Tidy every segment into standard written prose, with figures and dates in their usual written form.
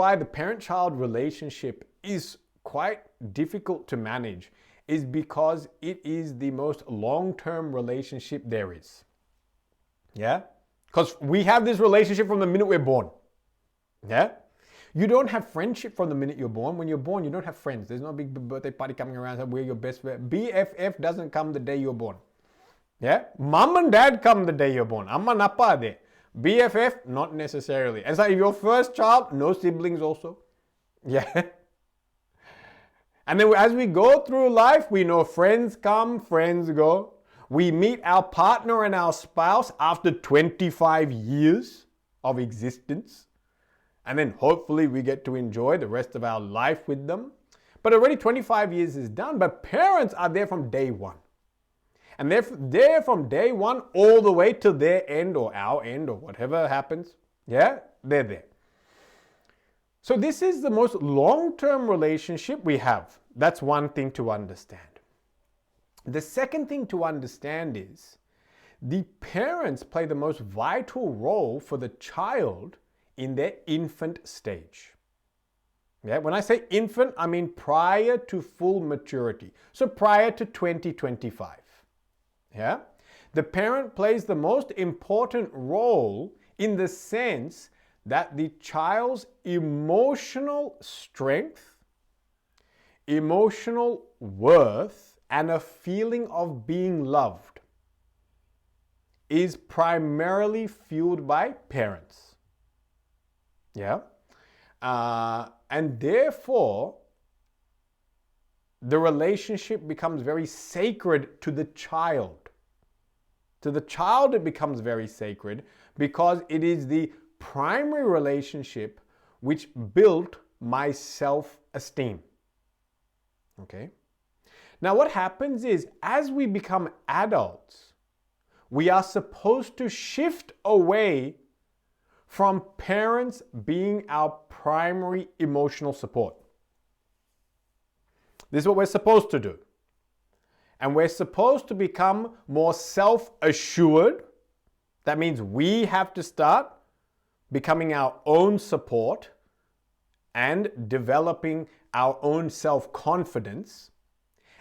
why the parent-child relationship is quite difficult to manage is because it is the most long-term relationship there is. Yeah? Because we have this relationship from the minute we're born. Yeah? You don't have friendship from the minute you're born. When you're born, you don't have friends. There's no big birthday party coming around saying we're your best friend. BFF doesn't come the day you're born. Yeah? Mom and dad come the day you're born. Amma and appa are there. BFF, not necessarily. And so if your first child, no siblings also. Yeah? And then as we go through life, we know friends come, friends go. We meet our partner and our spouse after 25 years of existence. And then hopefully we get to enjoy the rest of our life with them. But already 25 years is done. But parents are there from day one. And they're there from day one all the way to their end or our end or whatever happens. Yeah, they're there. So this is the most long-term relationship we have. That's one thing to understand. The second thing to understand is the parents play the most vital role for the child in their infant stage. Yeah, when I say infant, I mean prior to full maturity. So prior to 2025. Yeah? The parent plays the most important role in the sense that the child's emotional strength, emotional worth, and a feeling of being loved is primarily fueled by parents. Yeah? And therefore, the relationship becomes very sacred to the child. To the child, it becomes very sacred because it is the primary relationship which built my self-esteem. Okay? Now, what happens is, as we become adults, we are supposed to shift away from parents being our primary emotional support. This is what we're supposed to do. And we're supposed to become more self-assured. That means we have to start becoming our own support and developing our own self-confidence.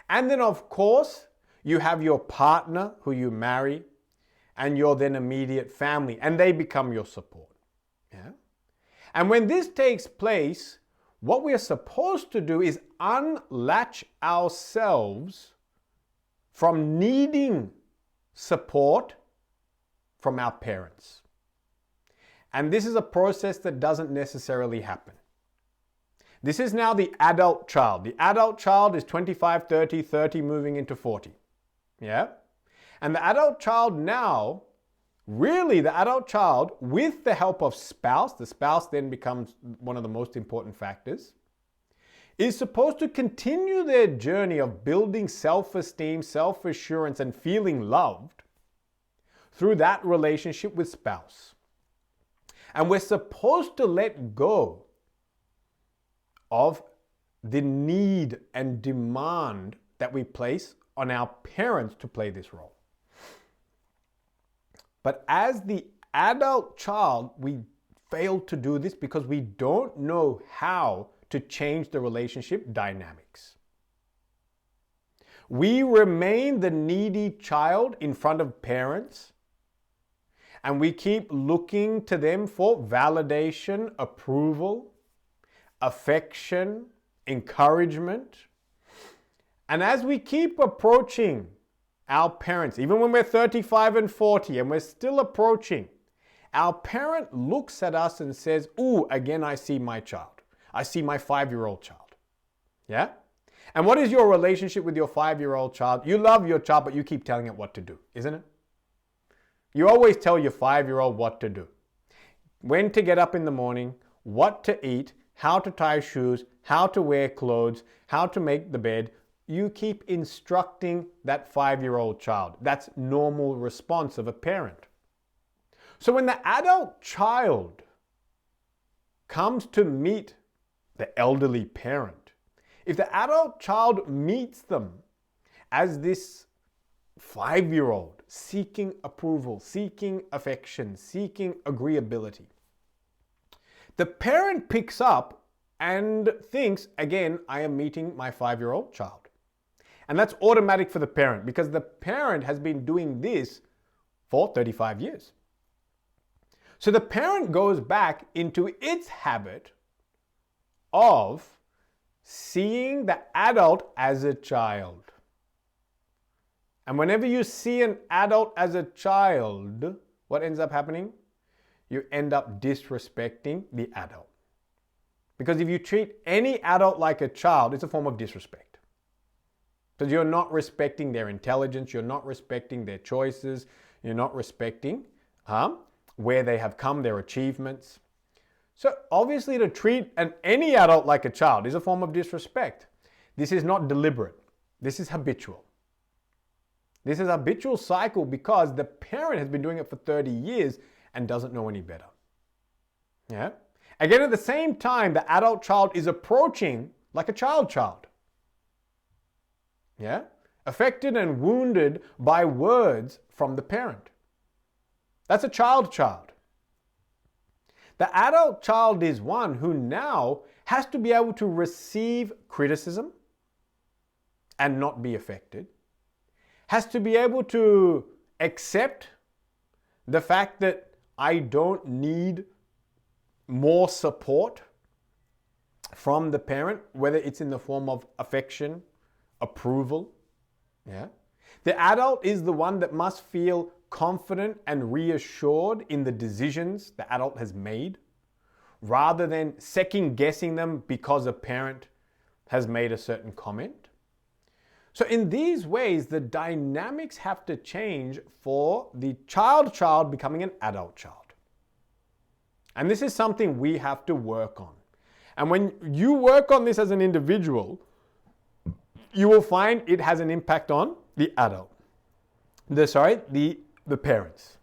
And then, of course, you have your partner who you marry and your then immediate family, and they become your support. Yeah? And when this takes place, what we're supposed to do is unlatch ourselves from needing support from our parents. And this is a process that doesn't necessarily happen. This is now the adult child. The adult child is 25, 30 moving into 40. Yeah? And the adult child now, really the adult child, with the help of spouse, the spouse then becomes one of the most important factors, is supposed to continue their journey of building self-esteem, self-assurance, and feeling loved through that relationship with spouse. And we're supposed to let go of the need and demand that we place on our parents to play this role. But as the adult child, we fail to do this because we don't know how to change the relationship dynamics. We remain the needy child in front of parents, and we keep looking to them for validation, approval, affection, encouragement. And as we keep approaching our parents, even when we're 35 and 40 and we're still approaching, our parent looks at us and says, "Ooh, again I see my child. I see my 5-year-old child." Yeah? And what is your relationship with your 5-year-old child? You love your child, but you keep telling it what to do, isn't it? You always tell your 5-year-old what to do. When to get up in the morning, what to eat, how to tie shoes, how to wear clothes, how to make the bed. You keep instructing that 5-year-old child. That's normal response of a parent. So when the adult child comes to meet the elderly parent, if the adult child meets them as this 5-year-old seeking approval, seeking affection, seeking agreeability, the parent picks up and thinks, again, I am meeting my 5-year-old child. And that's automatic for the parent because the parent has been doing this for 35 years. So the parent goes back into its habit of seeing the adult as a child. And whenever you see an adult as a child, what ends up happening? You end up disrespecting the adult. Because if you treat any adult like a child, it's a form of disrespect. Because you're not respecting their intelligence, you're not respecting their choices, you're not respecting where they have come, their achievements. So obviously to treat any adult like a child is a form of disrespect. This is not deliberate. This is habitual. This is a habitual cycle because the parent has been doing it for 30 years and doesn't know any better. Yeah? Again, at the same time, the adult child is approaching like a child. Yeah? Affected and wounded by words from the parent. That's a child. The adult child is one who now has to be able to receive criticism and not be affected. Has to be able to accept the fact that I don't need more support from the parent, whether it's in the form of affection, approval. Yeah? The adult is the one that must feel confident and reassured in the decisions the adult has made, rather than second guessing them because a parent has made a certain comment. So in these ways, the dynamics have to change for the child becoming an adult child. And this is something we have to work on. And when you work on this as an individual, you will find it has an impact on the adult. The parents.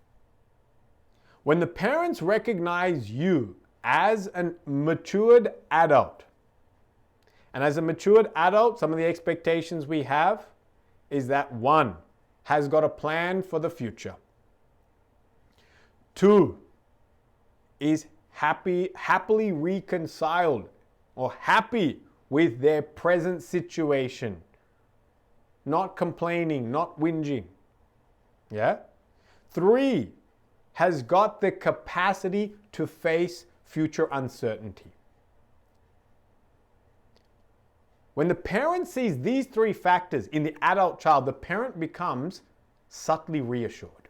When the parents recognize you as a matured adult, and as a matured adult, some of the expectations we have is that 1 has got a plan for the future. 2 is happily reconciled or happy with their present situation. Not complaining, not whinging. Yeah? 3 has got the capacity to face future uncertainty. When the parent sees these 3 factors in the adult child, the parent becomes subtly reassured.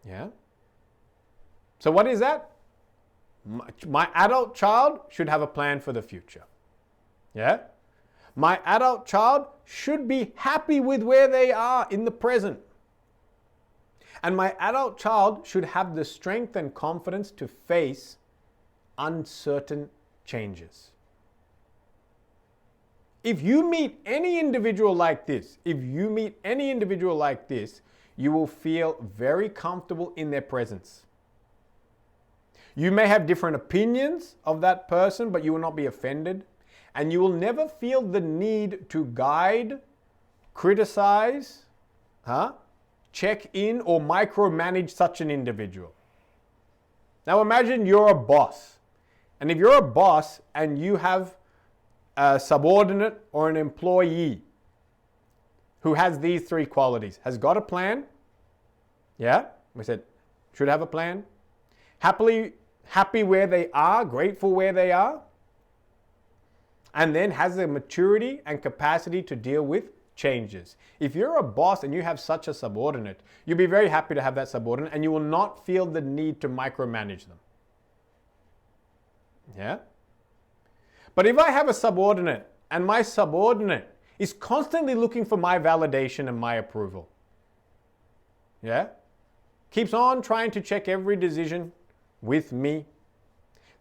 Yeah? So what is that? My adult child should have a plan for the future. Yeah? My adult child should be happy with where they are in the present. And my adult child should have the strength and confidence to face uncertain changes. If you meet any individual like this, you will feel very comfortable in their presence. You may have different opinions of that person, but you will not be offended. And you will never feel the need to guide, criticize, check in, or micromanage such an individual. Now imagine you're a boss. And if you're a boss and you have a subordinate or an employee who has these 3 qualities, has got a plan, yeah, we said should have a plan, happy where they are, grateful where they are, and then has the maturity and capacity to deal with changes. If you're a boss and you have such a subordinate, you'll be very happy to have that subordinate and you will not feel the need to micromanage them. Yeah? But if I have a subordinate and my subordinate is constantly looking for my validation and my approval, yeah? Keeps on trying to check every decision with me,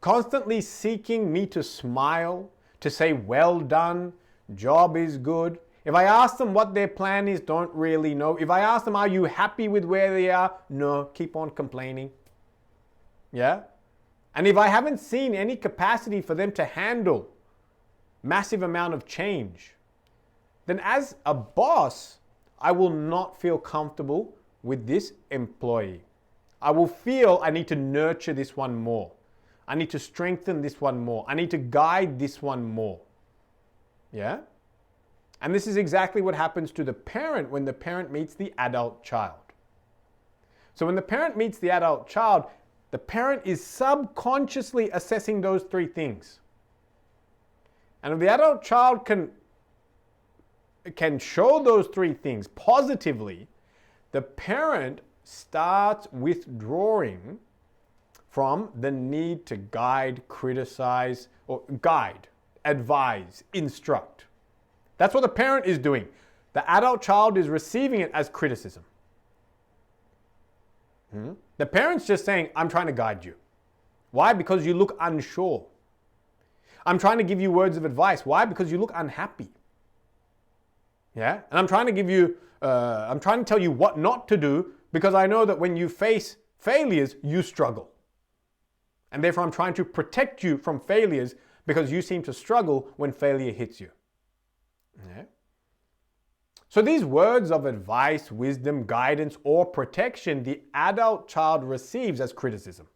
constantly seeking me to smile, to say, well done, job is good. If I ask them what their plan is, don't really know. If I ask them, are you happy with where they are? No, keep on complaining. Yeah? And if I haven't seen any capacity for them to handle massive amount of change, then as a boss, I will not feel comfortable with this employee. I will feel I need to nurture this one more. I need to strengthen this one more. I need to guide this one more. Yeah? And this is exactly what happens to the parent when the parent meets the adult child. So when the parent meets the adult child, the parent is subconsciously assessing those three things. And if the adult child can show those three things positively, the parent starts withdrawing from the need to guide, criticize, or guide, advise, instruct. That's what the parent is doing. The adult child is receiving it as criticism. The parent's just saying, I'm trying to guide you. Why? Because you look unsure. I'm trying to give you words of advice. Why? Because you look unhappy. Yeah? And I'm trying to tell you what not to do because I know that when you face failures, you struggle. And therefore I'm trying to protect you from failures because you seem to struggle when failure hits you. Yeah? So these words of advice, wisdom, guidance, or protection, the adult child receives as criticism.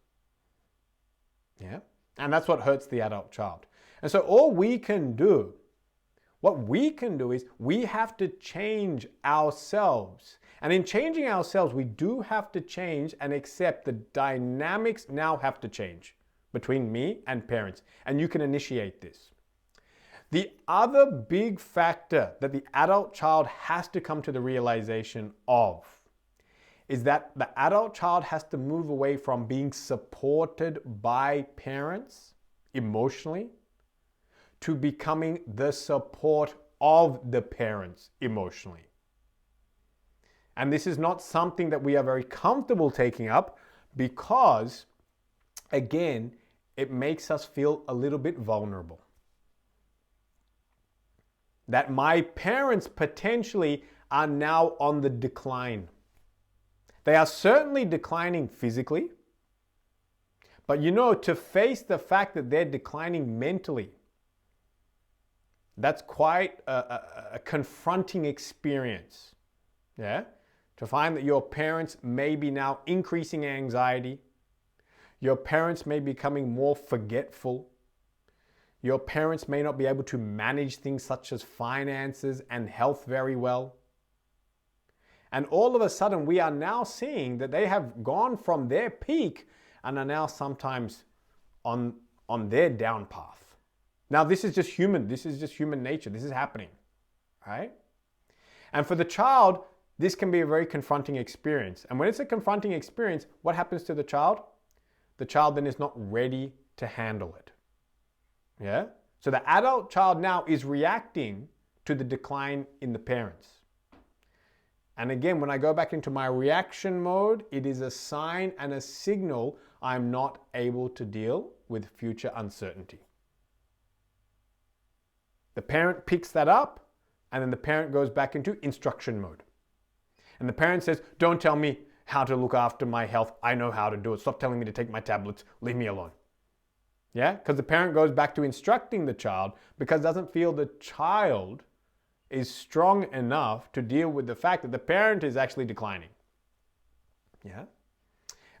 Yeah? And that's what hurts the adult child. And so what we can do is we have to change ourselves. And in changing ourselves, we do have to change and accept the dynamics now have to change between me and parents. And you can initiate this. The other big factor that the adult child has to come to the realization of is that the adult child has to move away from being supported by parents emotionally to becoming the support of the parents emotionally. And this is not something that we are very comfortable taking up because, again, it makes us feel a little bit vulnerable. That my parents potentially are now on the decline. They are certainly declining physically, but to face the fact that they're declining mentally, that's quite a confronting experience. Yeah? To find that your parents may be now increasing anxiety, your parents may be becoming more forgetful, your parents may not be able to manage things such as finances and health very well. And all of a sudden, we are now seeing that they have gone from their peak and are now sometimes on their down path. Now, this is just human. This is just human nature. This is happening, right? And for the child, this can be a very confronting experience. And when it's a confronting experience, what happens to the child? The child then is not ready to handle it. Yeah? So the adult child now is reacting to the decline in the parents. And again, when I go back into my reaction mode, it is a sign and a signal I'm not able to deal with future uncertainty. The parent picks that up, and then the parent goes back into instruction mode. And the parent says, don't tell me how to look after my health. I know how to do it. Stop telling me to take my tablets. Leave me alone. Yeah? Because the parent goes back to instructing the child because doesn't feel the child is strong enough to deal with the fact that the parent is actually declining. Yeah?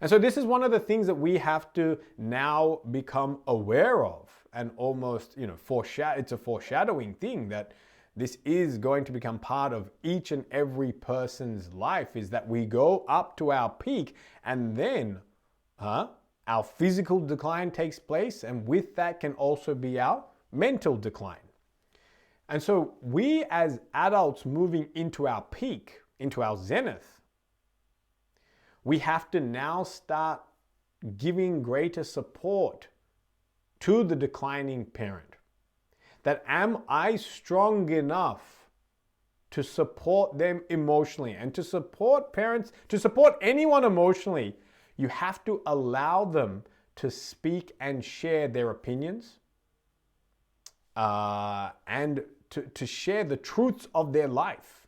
And so this is one of the things that we have to now become aware of and almost, it's a foreshadowing thing that this is going to become part of each and every person's life, is that we go up to our peak and then our physical decline takes place, and with that can also be our mental decline. And so we as adults moving into our peak, into our zenith, we have to now start giving greater support to the declining parent. That am I strong enough to support them emotionally? And to support parents, to support anyone emotionally, you have to allow them to speak and share their opinions and to share the truths of their life.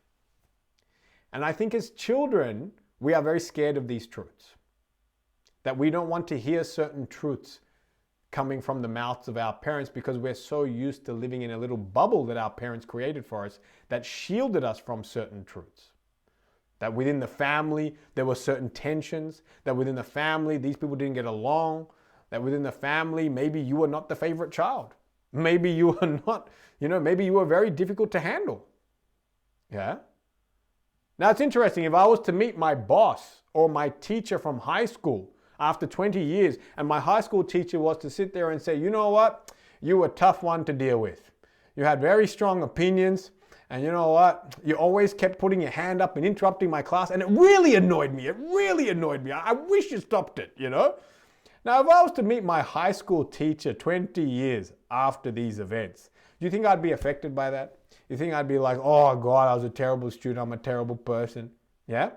And I think as children, we are very scared of these truths. That we don't want to hear certain truths coming from the mouths of our parents because we're so used to living in a little bubble that our parents created for us that shielded us from certain truths. That within the family, there were certain tensions. That within the family, these people didn't get along. that within the family, maybe you were not the favorite child. Maybe you were not, maybe you were very difficult to handle. Yeah. Now it's interesting, if I was to meet my boss or my teacher from high school after 20 years, and my high school teacher was to sit there and say, you know what, you were a tough one to deal with. You had very strong opinions, and you know what, you always kept putting your hand up and interrupting my class, and it really annoyed me. I wish you stopped it, Now, if I was to meet my high school teacher 20 years after these events, do you think I'd be affected by that? You think I'd be like, oh God, I was a terrible student, I'm a terrible person? Yeah?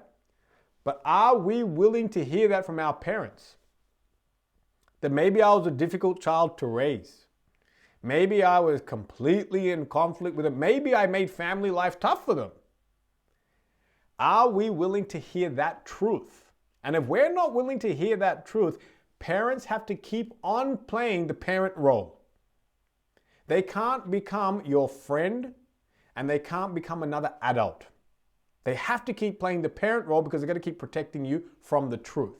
But are we willing to hear that from our parents? That maybe I was a difficult child to raise. Maybe I was completely in conflict with them. Maybe I made family life tough for them. Are we willing to hear that truth? And if we're not willing to hear that truth, parents have to keep on playing the parent role. They can't become your friend, and they can't become another adult. They have to keep playing the parent role because they're going to keep protecting you from the truth.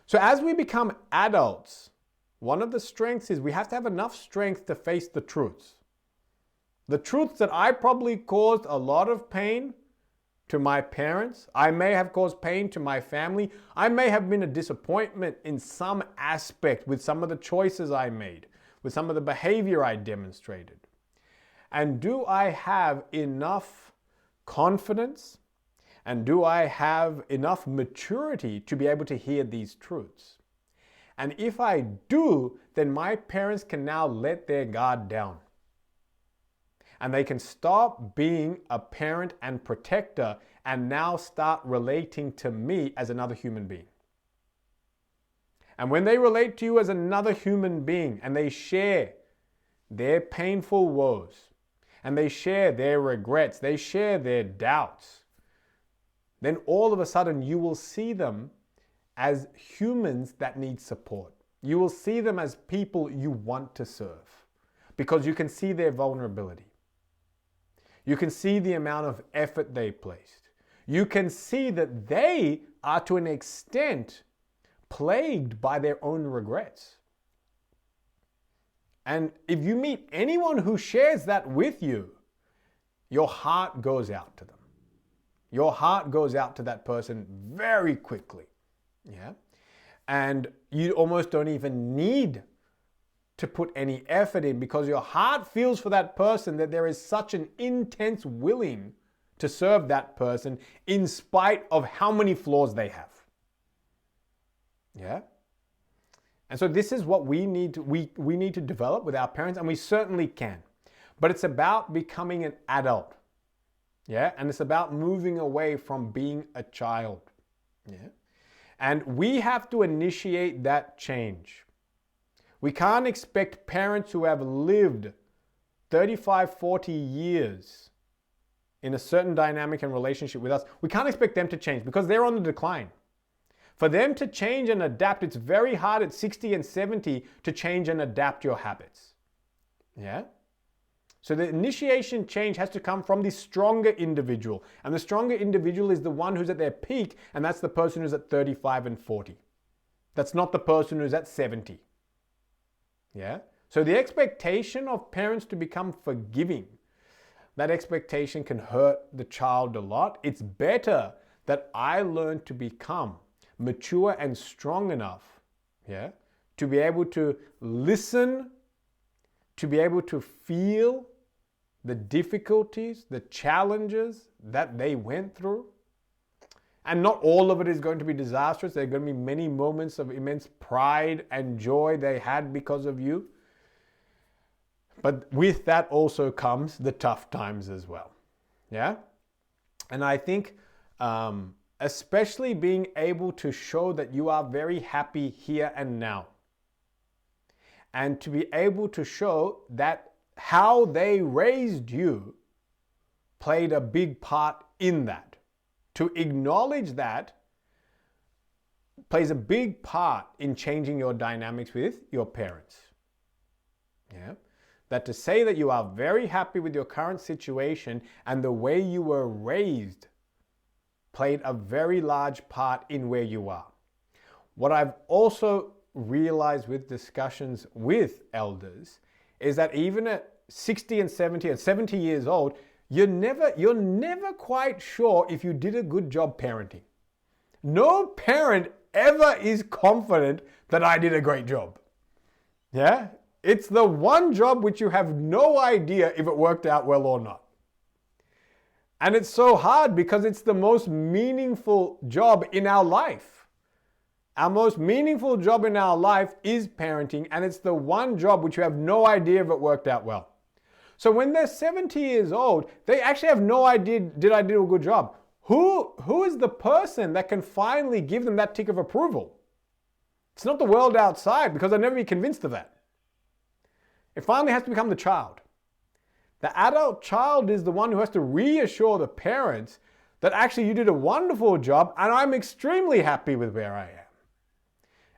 So as we become adults, one of the strengths is we have to have enough strength to face the truths. The truths that I probably caused a lot of pain to my parents. I may have caused pain to my family. I may have been a disappointment in some aspect with some of the choices I made, with some of the behavior I demonstrated. And do I have enough confidence and do I have enough maturity to be able to hear these truths? And if I do, then my parents can now let their guard down. And they can stop being a parent and protector and now start relating to me as another human being. And when they relate to you as another human being and they share their painful woes and they share their regrets, they share their doubts, then all of a sudden you will see them as humans that need support. You will see them as people you want to serve because you can see their vulnerability. You can see the amount of effort they placed. You can see that they are to an extent plagued by their own regrets. And if you meet anyone who shares that with you, your heart goes out to them. Your heart goes out to that person very quickly. Yeah? And you almost don't even need to put any effort in because your heart feels for that person that there is such an intense willing to serve that person in spite of how many flaws they have. Yeah? And so this is what we need to develop with our parents, and we certainly can. But it's about becoming an adult. Yeah? And it's about moving away from being a child. Yeah? And we have to initiate that change. We can't expect parents who have lived 35, 40 years in a certain dynamic and relationship with us, we can't expect them to change because they're on the decline. For them to change and adapt, it's very hard at 60 and 70 to change and adapt your habits. Yeah? So the initiation change has to come from the stronger individual. And the stronger individual is the one who's at their peak, and that's the person who's at 35 and 40. That's not the person who's at 70. Yeah? So the expectation of parents to become forgiving, that expectation can hurt the child a lot. It's better that I learn to become mature and strong enough, yeah, to be able to listen, to be able to feel the difficulties, the challenges that they went through. And not all of it is going to be disastrous. There are going to be many moments of immense pride and joy they had because of you. But with that also comes the tough times as well. Yeah? And I think especially being able to show that you are very happy here and now. And to be able to show that how they raised you played a big part in that. To acknowledge that plays a big part in changing your dynamics with your parents. Yeah? That to say that you are very happy with your current situation and the way you were raised played a very large part in where you are. What I've also realize with discussions with elders is that even at 60 and 70 and 70 years old, you're never quite sure if you did a good job parenting. No parent ever is confident that I did a great job. Yeah? It's the one job which you have no idea if it worked out well or not. And it's so hard because it's the most meaningful job in our life. Our most meaningful job in our life is parenting, and it's the one job which you have no idea if it worked out well. So when they're 70 years old, they actually have no idea, did I do a good job? Who is the person that can finally give them that tick of approval? It's not the world outside, because they'll never be convinced of that. It finally has to become the child. The adult child is the one who has to reassure the parents that actually you did a wonderful job and I'm extremely happy with where I am.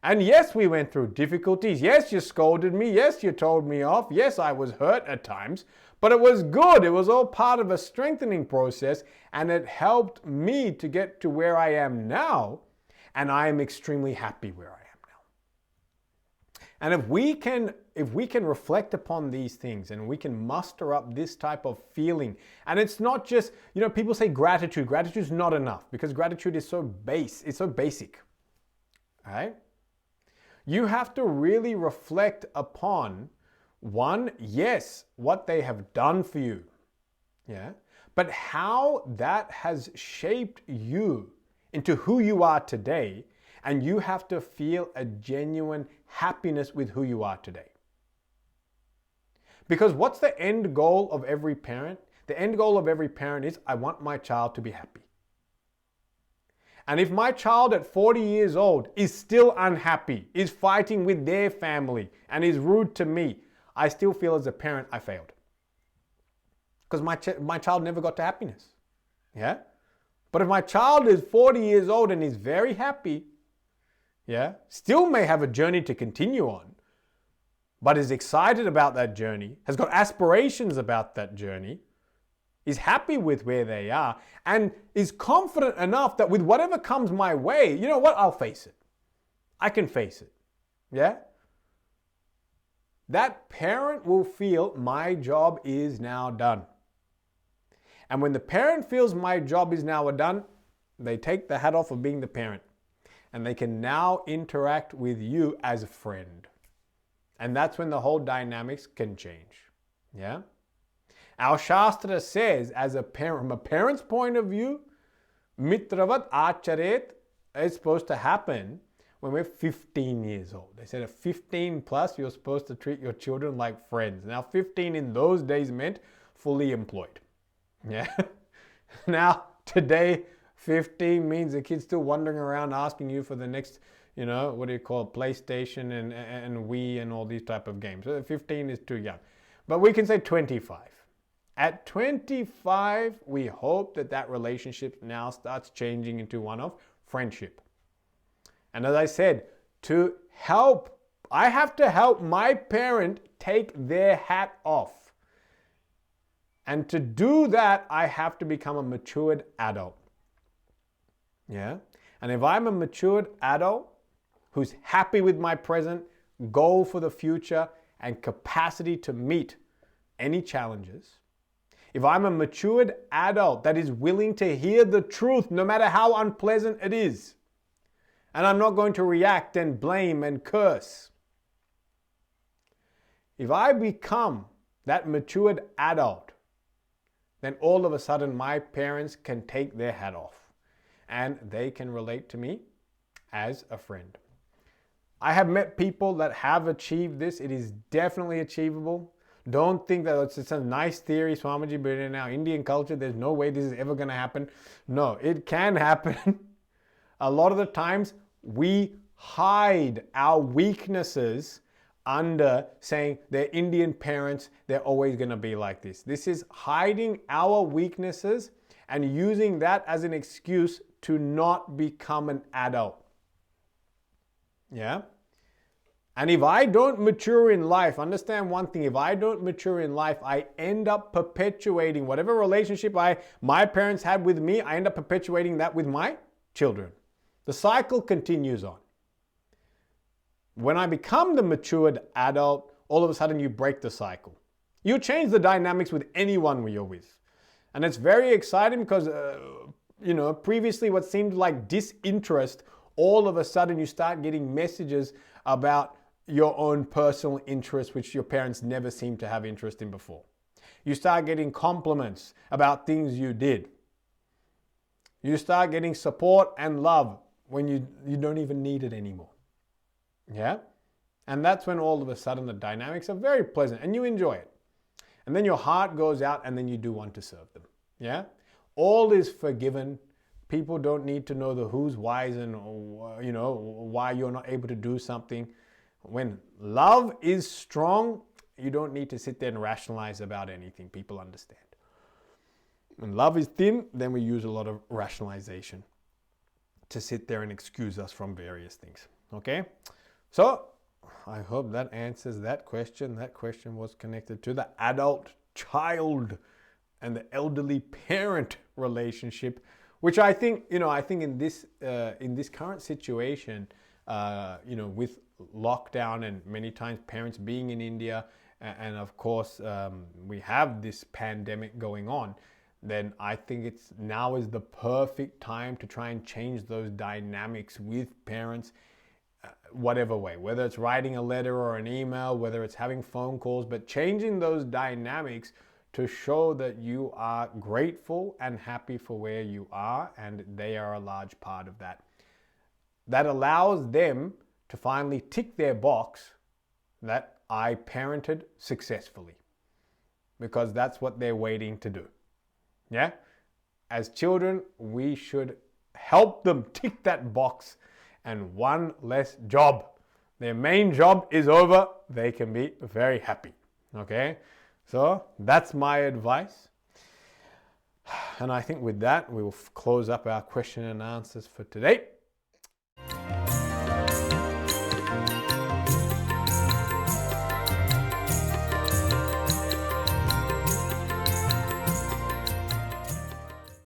And yes, we went through difficulties. Yes, you scolded me. Yes, you told me off. Yes, I was hurt at times, but it was good. It was all part of a strengthening process, and it helped me to get to where I am now, and I am extremely happy where I am now. And if we can reflect upon these things and we can muster up this type of feeling, and it's not just, people say gratitude. Gratitude is not enough because gratitude is so it's so basic. All right? You have to really reflect upon, one, yes, what they have done for you, yeah, but how that has shaped you into who you are today, and you have to feel a genuine happiness with who you are today. Because what's the end goal of every parent? The end goal of every parent is, I want my child to be happy. And if my child at 40 years old is still unhappy, is fighting with their family, and is rude to me, I still feel as a parent I failed. Because my child never got to happiness. Yeah? But if my child is 40 years old and is very happy, yeah, still may have a journey to continue on, but is excited about that journey, has got aspirations about that journey, is happy with where they are, and is confident enough that with whatever comes my way, you know what, I'll face it. I can face it. Yeah? That parent will feel my job is now done. And when the parent feels my job is now done, they take the hat off of being the parent. And they can now interact with you as a friend. And that's when the whole dynamics can change. Yeah? Our Shastra says, from a parent's point of view, mitravat acharet is supposed to happen when we're 15 years old. They said at 15 plus, you're supposed to treat your children like friends. Now, 15 in those days meant fully employed. Yeah. Now, today, 15 means the kid's still wandering around asking you for the next, PlayStation and Wii and all these type of games. So 15 is too young. But we can say 25. At 25, we hope that relationship now starts changing into one of friendship. And as I said, I have to help my parent take their hat off. And to do that, I have to become a matured adult. Yeah? And if I'm a matured adult who's happy with my present, goal for the future, and capacity to meet any challenges, if I'm a matured adult that is willing to hear the truth no matter how unpleasant it is, and I'm not going to react and blame and curse, if I become that matured adult, then all of a sudden my parents can take their hat off and they can relate to me as a friend. I have met people that have achieved this. It is definitely achievable. Don't think that it's a nice theory, Swamiji, but in our Indian culture, there's no way this is ever going to happen. No, it can happen. A lot of the times, we hide our weaknesses under saying they're Indian parents, they're always going to be like this. This is hiding our weaknesses and using that as an excuse to not become an adult. Yeah? And if I don't mature in life, understand one thing, if I don't mature in life, I end up perpetuating whatever relationship my parents had with me, I end up perpetuating that with my children. The cycle continues on. When I become the matured adult, all of a sudden you break the cycle. You change the dynamics with anyone you're with. And it's very exciting because, previously what seemed like disinterest, all of a sudden you start getting messages about your own personal interests, which your parents never seemed to have interest in before. You start getting compliments about things you did. You start getting support and love when you don't even need it anymore. Yeah? And that's when all of a sudden the dynamics are very pleasant and you enjoy it. And then your heart goes out and then you do want to serve them. Yeah? All is forgiven. People don't need to know the who's, whys, and why you're not able to do something. When love is strong, you don't need to sit there and rationalize about anything. People understand. When love is thin, then we use a lot of rationalization to sit there and excuse us from various things. Okay? So, I hope that answers that question. That question was connected to the adult-child and the elderly parent relationship, which I think in this current situation, with lockdown and many times parents being in India, and of course we have this pandemic going on, then I think now is the perfect time to try and change those dynamics with parents, whatever way, whether it's writing a letter or an email, whether it's having phone calls, but changing those dynamics to show that you are grateful and happy for where you are, and they are a large part of that. That allows them to finally tick their box that I parented successfully, because that's what they're waiting to do. Yeah? As children, we should help them tick that box, and one less job. Their main job is over. They can be very happy. Okay? So that's my advice. And I think with that, we will close up our question and answers for today.